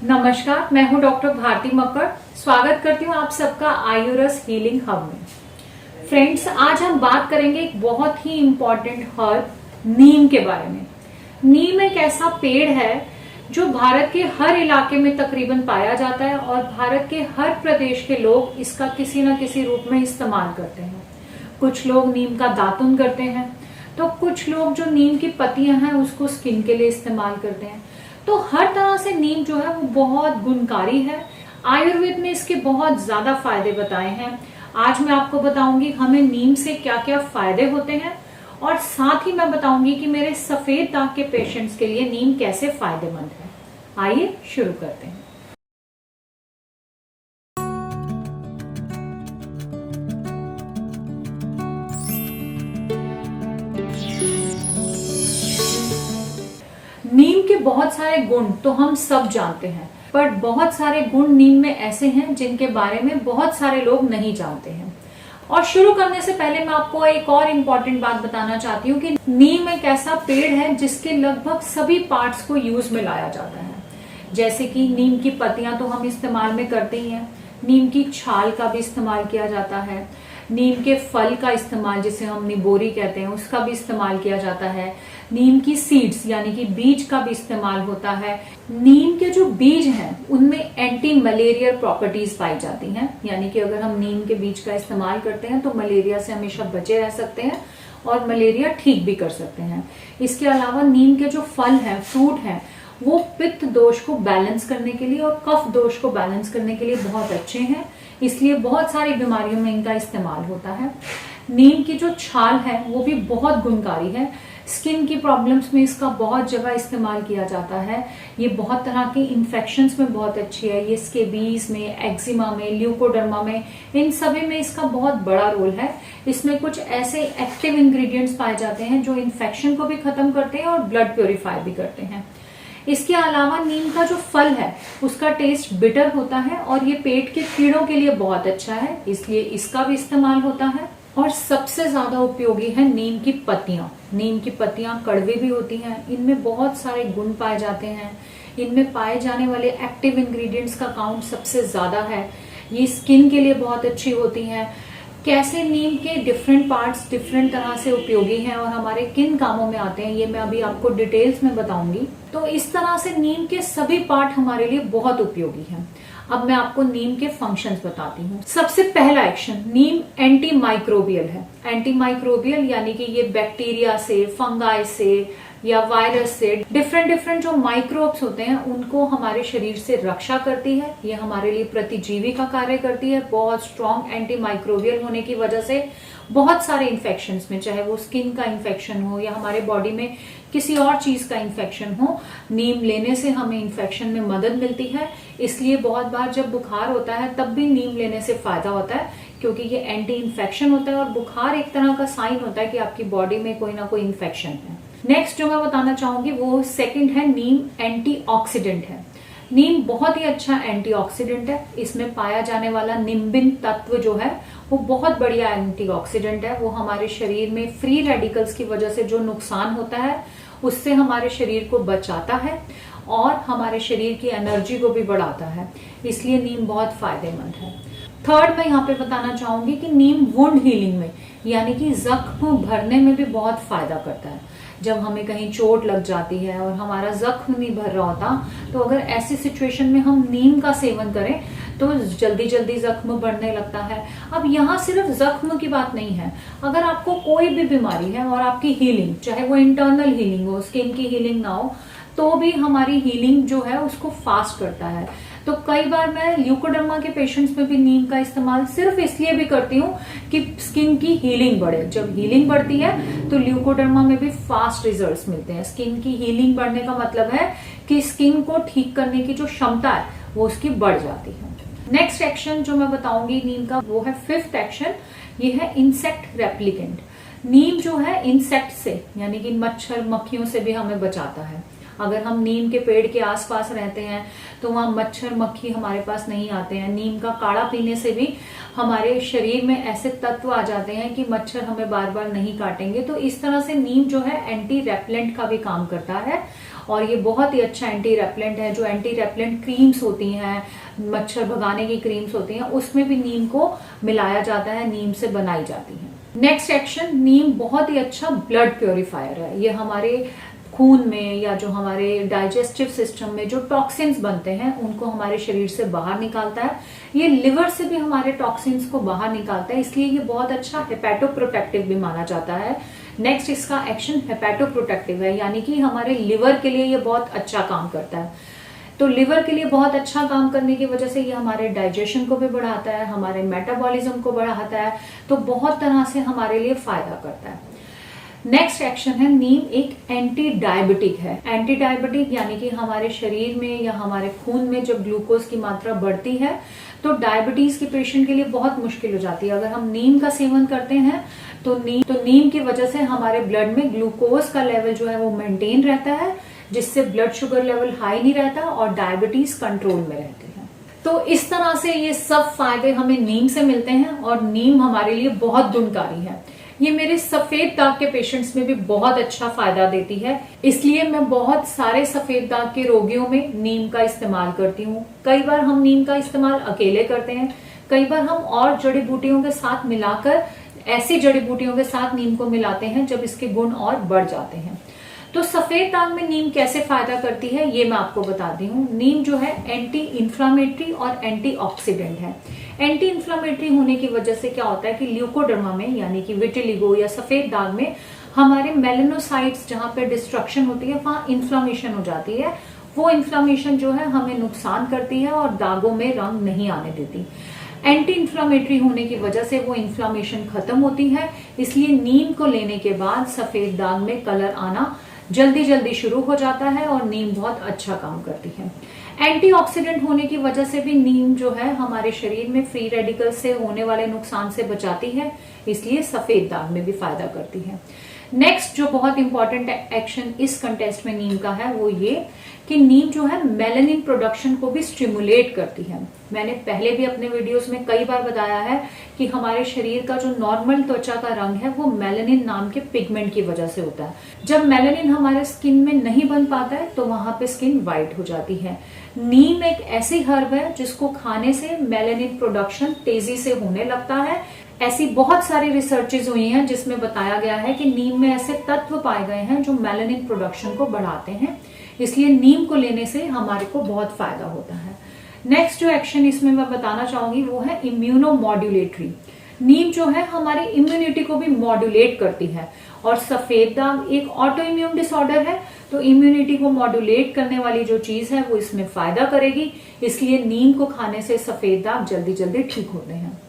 नमस्कार, मैं हूं डॉक्टर भारती मक्कड़। स्वागत करती हूं आप सबका आयुरस हीलिंग हब में। फ्रेंड्स, आज हम बात करेंगे एक बहुत ही इम्पोर्टेंट हर्ब नीम के बारे में। नीम एक ऐसा पेड़ है जो भारत के हर इलाके में तकरीबन पाया जाता है और भारत के हर प्रदेश के लोग इसका किसी न किसी रूप में इस्तेमाल करते हैं। कुछ लोग नीम का दातुन करते हैं, तो कुछ लोग जो नीम की पत्तियां हैं उसको स्किन के लिए इस्तेमाल करते हैं। तो हर तरह से नीम जो है वो बहुत गुणकारी है। आयुर्वेद में इसके बहुत ज्यादा फायदे बताए हैं। आज मैं आपको बताऊंगी हमें नीम से क्या क्या फायदे होते हैं और साथ ही मैं बताऊंगी कि मेरे सफेद दाग के पेशेंट्स के लिए नीम कैसे फायदेमंद है। आइए शुरू करते हैं। नीम के बहुत सारे गुण तो हम सब जानते हैं, पर बहुत सारे गुण नीम में ऐसे हैं जिनके बारे में बहुत सारे लोग नहीं जानते हैं। और शुरू करने से पहले मैं आपको एक और इम्पोर्टेंट बात बताना चाहती हूँ कि नीम एक ऐसा पेड़ है जिसके लगभग सभी पार्ट्स को यूज में लाया जाता है। जैसे कि नीम की पत्तियां तो हम इस्तेमाल में करते ही हैं, नीम की छाल का भी इस्तेमाल किया जाता है, नीम के फल का इस्तेमाल जिसे हम निबोरी कहते हैं उसका भी इस्तेमाल किया जाता है, नीम की सीड्स यानी कि बीज का भी इस्तेमाल होता है। नीम के जो बीज हैं उनमें एंटी मलेरियल प्रॉपर्टीज पाई जाती हैं, यानी कि अगर हम नीम के बीज का इस्तेमाल करते हैं तो मलेरिया से हमेशा बचे रह सकते हैं और मलेरिया ठीक भी कर सकते हैं। इसके अलावा नीम के जो फल हैं, फ्रूट हैं, वो पित्त दोष को बैलेंस करने के लिए और कफ दोष को बैलेंस करने के लिए बहुत अच्छे हैं, इसलिए बहुत सारी बीमारियों में इनका इस्तेमाल होता है। नीम की जो छाल है वो भी बहुत गुणकारी है। स्किन की प्रॉब्लम्स में इसका बहुत जगह इस्तेमाल किया जाता है। ये बहुत तरह के इन्फेक्शंस में बहुत अच्छी है। ये स्केबीज में, एक्जिमा में, ल्यूकोडर्मा में, इन सभी में इसका बहुत बड़ा रोल है। इसमें कुछ ऐसे एक्टिव इंग्रेडिएंट्स पाए जाते हैं जो इन्फेक्शन को भी खत्म करते हैं और ब्लड प्योरीफाई भी करते हैं। इसके अलावा नीम का जो फल है उसका टेस्ट बिटर होता है और ये पेट के कीड़ों के लिए बहुत अच्छा है, इसलिए इसका भी इस्तेमाल होता है। और सबसे ज्यादा उपयोगी है नीम की पत्तियां। नीम की पत्तियां कड़वी भी होती हैं, इनमें बहुत सारे गुण पाए जाते हैं। इनमें पाए जाने वाले एक्टिव इंग्रेडिएंट्स का काउंट सबसे ज्यादा है। ये स्किन के लिए बहुत अच्छी होती हैं। कैसे नीम के डिफरेंट पार्ट्स डिफरेंट तरह से उपयोगी हैं और हमारे किन कामों में आते हैं ये मैं अभी आपको डिटेल्स में बताऊंगी। तो इस तरह से नीम के सभी पार्ट हमारे लिए बहुत उपयोगी हैं। अब मैं आपको नीम के फंक्शंस बताती हूँ। सबसे पहला एक्शन, नीम एंटी माइक्रोबियल है। एंटी माइक्रोबियल यानी कि ये बैक्टीरिया से, फंगाई से या वायरस से डिफरेंट जो माइक्रोब्स होते हैं उनको हमारे शरीर से रक्षा करती है। ये हमारे लिए प्रतिजीवी का कार्य करती है। बहुत स्ट्रॉन्ग एंटी माइक्रोबियल होने की वजह से बहुत सारे इन्फेक्शंस में, चाहे वो स्किन का इन्फेक्शन हो या हमारे बॉडी में किसी और चीज का इन्फेक्शन हो, नीम लेने से हमें इन्फेक्शन में मदद मिलती है। इसलिए बहुत बार जब बुखार होता है तब भी नीम लेने से फायदा होता है, क्योंकि ये एंटी इन्फेक्शन होता है और बुखार एक तरह का साइन होता है कि आपकी बॉडी में कोई ना कोई इन्फेक्शन है। नेक्स्ट जो मैं बताना चाहूंगी वो सेकंड है, नीम एंटीऑक्सीडेंट है। नीम बहुत ही अच्छा एंटीऑक्सीडेंट है। इसमें पाया जाने वाला निम्बिन तत्व जो है वो बहुत बढ़िया एंटीऑक्सीडेंट है। वो हमारे शरीर में फ्री रेडिकल्स की वजह से जो नुकसान होता है उससे हमारे शरीर को बचाता है और हमारे शरीर की एनर्जी को भी बढ़ाता है, इसलिए नीम बहुत फायदेमंद है। थर्ड मैं यहाँ पे बताना चाहूंगी कि नीम वुंड हीलिंग में यानी कि जख्म भरने में भी बहुत फायदा करता है। जब हमें कहीं चोट लग जाती है और हमारा जख्म नहीं भर रहा होता, तो अगर ऐसी सिचुएशन में हम नीम का सेवन करें तो जल्दी जल्दी जख्म बढ़ने लगता है। अब यहाँ सिर्फ जख्म की बात नहीं है, अगर आपको कोई भी बीमारी है और आपकी हीलिंग, चाहे वो इंटरनल हीलिंग हो, स्किन की हीलिंग ना हो, तो भी हमारी हीलिंग जो है उसको फास्ट करता है। तो कई बार मैं ल्यूकोडर्मा के पेशेंट्स में भी नीम का इस्तेमाल सिर्फ इसलिए भी करती हूँ कि स्किन की हीलिंग बढ़े। जब हीलिंग बढ़ती है तो ल्यूकोडर्मा में भी फास्ट रिजल्ट्स मिलते हैं। स्किन की हीलिंग बढ़ने का मतलब है कि स्किन को ठीक करने की जो क्षमता है वो उसकी बढ़ जाती है। नेक्स्ट एक्शन जो मैं बताऊंगी नीम का वो है फिफ्थ एक्शन, ये है इंसेक्ट रेप्लिकेंट। नीम जो है इंसेक्ट से यानी कि मच्छर मक्खियों से भी हमें बचाता है। अगर हम नीम के पेड़ के आसपास रहते हैं तो वहां मच्छर मक्खी हमारे पास नहीं आते हैं। नीम का काढ़ा पीने से भी हमारे शरीर में ऐसे तत्व आ जाते हैं कि मच्छर हमें बार बार नहीं काटेंगे। तो इस तरह से नीम जो है एंटी रेपेलेंट का भी काम करता है और ये बहुत ही अच्छा एंटी रेपेलेंट है। जो एंटी रेपेलेंट क्रीम्स होती हैं, मच्छर भगाने की क्रीम्स होती हैं, उसमें भी नीम को मिलाया जाता है, नीम से बनाई जाती है। नेक्स्ट एक्शन, नीम बहुत ही अच्छा ब्लड प्योरीफायर है। ये हमारे खून में या जो हमारे डाइजेस्टिव सिस्टम में जो टॉक्सिन्स बनते हैं उनको हमारे शरीर से बाहर निकालता है। ये लिवर से भी हमारे टॉक्सिन्स को बाहर निकालता है, इसलिए ये बहुत अच्छा हेपेटोप्रोटेक्टिव भी माना जाता है। नेक्स्ट इसका एक्शन हेपेटोप्रोटेक्टिव है, यानी कि हमारे लिवर के लिए ये बहुत अच्छा काम करता है। तो लिवर के लिए बहुत अच्छा काम करने की वजह से ये हमारे डाइजेशन को भी बढ़ाता है, हमारे मेटाबॉलिज्म को बढ़ाता है, तो बहुत तरह से हमारे लिए फायदा करता है। नेक्स्ट एक्शन है, नीम एक एंटी डायबिटिक है। एंटी डायबिटिक यानी कि हमारे शरीर में या हमारे खून में जब ग्लूकोज की मात्रा बढ़ती है तो डायबिटीज के पेशेंट के लिए बहुत मुश्किल हो जाती है। अगर हम नीम का सेवन करते हैं तो नीम की वजह से हमारे ब्लड में ग्लूकोज का लेवल जो है वो मेंटेन रहता है, जिससे ब्लड शुगर लेवल हाई नहीं रहता और डायबिटीज कंट्रोल में रहती है। तो इस तरह से ये सब फायदे हमें नीम से मिलते हैं और नीम हमारे लिए बहुत गुणकारी है। ये मेरे सफेद दाग के पेशेंट्स में भी बहुत अच्छा फायदा देती है, इसलिए मैं बहुत सारे सफेद दाग के रोगियों में नीम का इस्तेमाल करती हूँ। कई बार हम नीम का इस्तेमाल अकेले करते हैं, कई बार हम और जड़ी बूटियों के साथ मिलाकर, ऐसी जड़ी बूटियों के साथ नीम को मिलाते हैं जब इसके गुण और बढ़ जाते हैं। तो सफेद दाग में नीम कैसे फायदा करती है ये मैं आपको बताती हूँ। नीम जो है एंटी इंफ्लामेटरी और एंटीऑक्सीडेंट है। एंटी इंफ्लामेटरी होने की वजह से क्या होता है कि ल्यूकोडर्मा में यानी कि विटिलिगो या सफेद दाग में हमारे मेलेनोसाइट्स जहां पे डिस्ट्रक्शन होती है वहां इन्फ्लामेशन हो जाती है। वो इन्फ्लामेशन जो है हमें नुकसान करती है और दागों में रंग नहीं आने देती। एंटी इंफ्लामेटरी होने की वजह से वो इन्फ्लामेशन खत्म होती है, इसलिए नीम को लेने के बाद सफेद दाग में कलर आना जल्दी शुरू हो जाता है और नीम बहुत अच्छा काम करती है। एंटीऑक्सीडेंट होने की वजह से भी नीम जो है हमारे शरीर में फ्री रेडिकल से होने वाले नुकसान से बचाती है, इसलिए सफेद दाग में भी फायदा करती है। नेक्स्ट जो बहुत इंपॉर्टेंट एक्शन इस कंटेस्ट में नीम का है वो ये कि नीम जो है मेलानिन प्रोडक्शन को भी स्टिमुलेट करती है। मैंने पहले भी अपने वीडियोस में कई बार बताया है कि हमारे शरीर का जो नॉर्मल त्वचा का रंग है वो मेलानिन नाम के पिगमेंट की वजह से होता है। जब मेलानिन हमारे स्किन में नहीं बन पाता है तो वहां पे स्किन व्हाइट हो जाती है। नीम एक ऐसी हर्ब है जिसको खाने से मेलानिन प्रोडक्शन तेजी से होने लगता है। ऐसी बहुत सारी रिसर्चेज हुई हैं जिसमें बताया गया है कि नीम में ऐसे तत्व पाए गए हैं जो मेलानिन प्रोडक्शन को बढ़ाते हैं, इसलिए नीम को लेने से हमारे को बहुत फायदा होता है। नेक्स्ट जो एक्शन इसमें मैं बताना चाहूंगी वो है इम्यूनो मॉड्यूलेटरी। नीम जो है हमारी इम्यूनिटी को भी मॉड्यूलेट करती है और सफेद दाग एक ऑटो इम्यून डिसऑर्डर है, तो इम्यूनिटी को मॉड्यूलेट करने वाली जो चीज है वो इसमें फायदा करेगी, इसलिए नीम को खाने से सफेद दाग जल्दी ठीक होते हैं।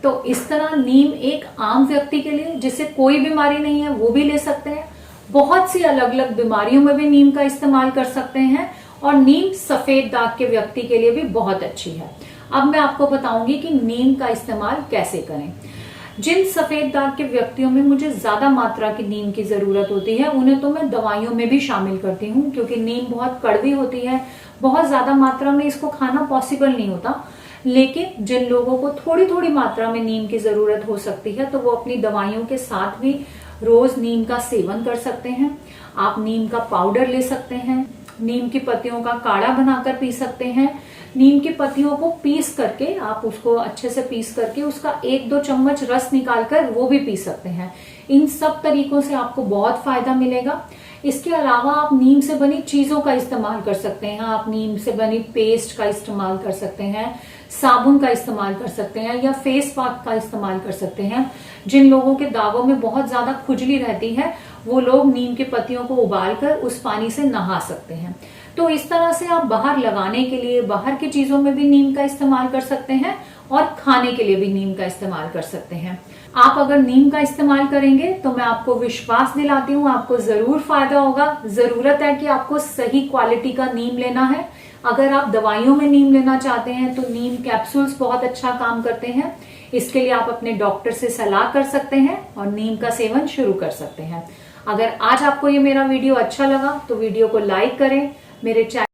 तो इस तरह नीम एक आम व्यक्ति के लिए जिसे कोई बीमारी नहीं है वो भी ले सकते हैं, बहुत सी अलग अलग बीमारियों में भी नीम का इस्तेमाल कर सकते हैं और नीम सफेद दाग के व्यक्ति के लिए भी बहुत अच्छी है। अब मैं आपको बताऊंगी कि नीम का इस्तेमाल कैसे करें। जिन सफेद दाग के व्यक्तियों में मुझे ज्यादा मात्रा की नीम की जरूरत होती है उन्हें तो मैं दवाइयों में भी शामिल करती हूँ, क्योंकि नीम बहुत कड़वी होती है, बहुत ज्यादा मात्रा में इसको खाना पॉसिबल नहीं होता। लेकिन जिन लोगों को थोड़ी थोड़ी मात्रा में नीम की जरूरत हो सकती है तो वो अपनी दवाइयों के साथ भी रोज नीम का सेवन कर सकते हैं। आप नीम का पाउडर ले सकते हैं, नीम की पत्तियों का काढ़ा बनाकर पी सकते हैं। नीम की पत्तियों को पीस करके आप उसको अच्छे से पीस करके उसका 1-2 चम्मच रस निकालकर वो भी पी सकते हैं। इन सब तरीकों से आपको बहुत फायदा मिलेगा। इसके अलावा आप नीम से बनी चीजों का इस्तेमाल कर सकते हैं। आप नीम से बनी पेस्ट का इस्तेमाल कर सकते हैं, साबुन का इस्तेमाल कर सकते हैं या फेस पैक का इस्तेमाल कर सकते हैं। जिन लोगों के दागों में बहुत ज्यादा खुजली रहती है वो लोग नीम की पत्तियों को उबालकर उस पानी से नहा सकते हैं। तो इस तरह से आप बाहर लगाने के लिए, बाहर की चीजों में भी नीम का इस्तेमाल कर सकते हैं और खाने के लिए भी नीम का इस्तेमाल कर सकते हैं। आप अगर नीम का इस्तेमाल करेंगे तो मैं आपको विश्वास दिलाती हूँ आपको जरूर फायदा होगा। जरूरत है कि आपको सही क्वालिटी का नीम लेना है। अगर आप दवाइयों में नीम लेना चाहते हैं तो नीम कैप्सूल्स बहुत अच्छा काम करते हैं। इसके लिए आप अपने डॉक्टर से सलाह कर सकते हैं और नीम का सेवन शुरू कर सकते हैं। अगर आज आपको ये मेरा वीडियो अच्छा लगा तो वीडियो को लाइक करें, मेरे चैनल